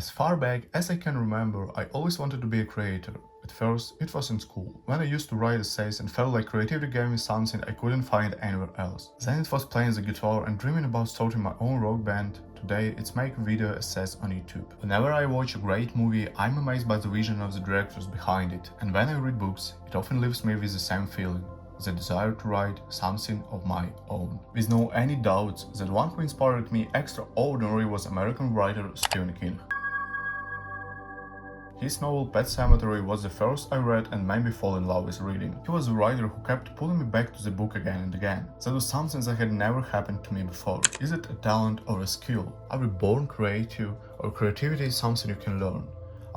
As far back as I can remember, I always wanted to be a creator. At first, it was in school, when I used to write essays and felt like creativity gave me something I couldn't find anywhere else. Then it was playing the guitar and dreaming about starting my own rock band. Today, it's making video essays on YouTube. Whenever I watch a great movie, I'm amazed by the vision of the directors behind it, and when I read books, it often leaves me with the same feeling. The desire to write something of my own. With no any doubts that one who inspired me extraordinary was American writer Stephen King. His novel Pet Sematary was the first I read and made me fall in love with reading. He was a writer who kept pulling me back to the book again and again. That was something that had never happened to me before. Is it a talent or a skill? Are we born creative, or creativity is something you can learn?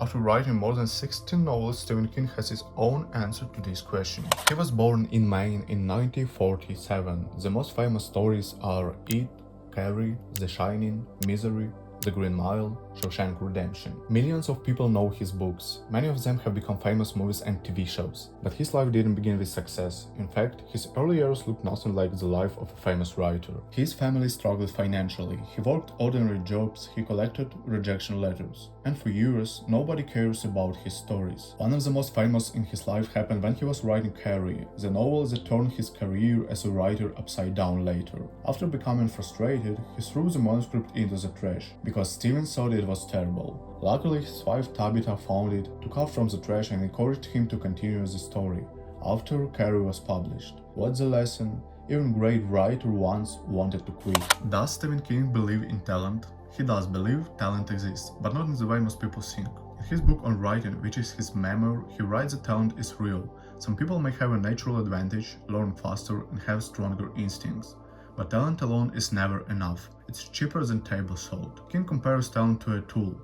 After writing more than 16 novels, Stephen King has his own answer to this question. He was born in Maine in 1947. The most famous stories are It, Carrie, The Shining, Misery, The Green Mile, Shawshank Redemption. Millions of people know his books. Many of them have become famous movies and TV shows. But his life didn't begin with success. In fact, his early years looked nothing like the life of a famous writer. His family struggled financially. He worked ordinary jobs, he collected rejection letters. And for years, nobody cares about his stories. One of the most famous in his life happened when he was writing Carrie, the novel that turned his career as a writer upside down later. After becoming frustrated, he threw the manuscript into the trash, because Stephen thought it was terrible. Luckily, his wife Tabitha found it, took out from the trash and encouraged him to continue the story. After Carrie was published. What's the lesson? Even great writer once wanted to quit. Does Stephen King believe in talent? He does believe talent exists, but not in the way most people think. In his book on writing, which is his memoir, he writes that talent is real. Some people may have a natural advantage, learn faster, and have stronger instincts. But talent alone is never enough. It's cheaper than table salt. King compares talent to a tool.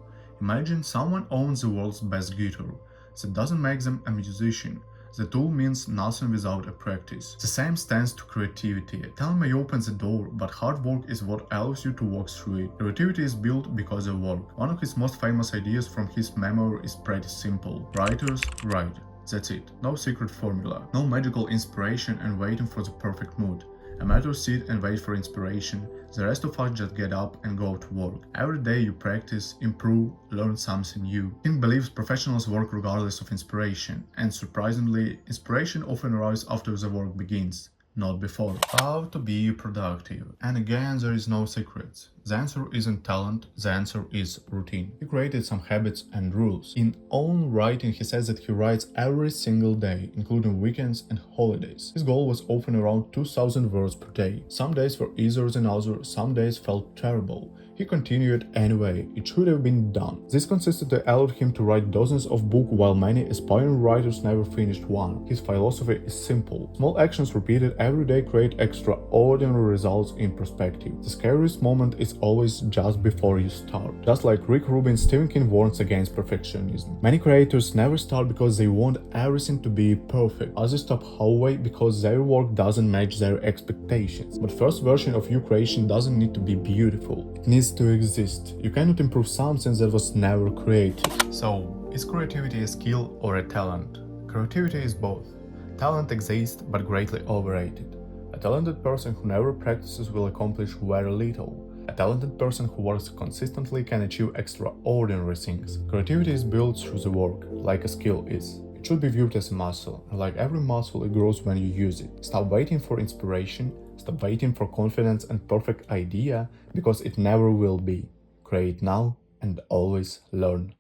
Imagine someone owns the world's best guitar. That doesn't make them a musician. The tool means nothing without a practice. The same stands to creativity. Talent may open the door, but hard work is what allows you to walk through it. Creativity is built because of work. One of his most famous ideas from his memoir is pretty simple. Writers write. That's it. No secret formula. No magical inspiration and waiting for the perfect mood. Amateurs sit and wait for inspiration, the rest of us just get up and go to work. Every day you practice, improve, learn something new. King believes professionals work regardless of inspiration, and surprisingly, inspiration often arrives after the work begins, not before. How to be productive? And again, there is no secrets. The answer isn't talent, the answer is routine. He created some habits and rules. In own writing, he says that he writes every single day, including weekends and holidays. His goal was often around 2,000 words per day. Some days were easier than others, some days felt terrible. He continued anyway, it should have been done. This consistency allowed him to write dozens of books while many aspiring writers never finished one. His philosophy is simple. Small actions repeated every day create extraordinary results in perspective. The scariest moment is always just before you start. Just like Rick Rubin, Stephen King warns against perfectionism. Many creators never start because they want everything to be perfect. Others stop halfway because their work doesn't match their expectations. But first version of your creation doesn't need to be beautiful. It needs to exist. You cannot improve something that was never created. So, is creativity a skill or a talent? Creativity is both. Talent exists but greatly overrated. A talented person who never practices will accomplish very little. A talented person who works consistently can achieve extraordinary things. Creativity is built through the work, like a skill is. It should be viewed as a muscle, and like every muscle, it grows when you use it. Stop waiting for inspiration, stop waiting for confidence and perfect idea, because it never will be. Create now and always learn.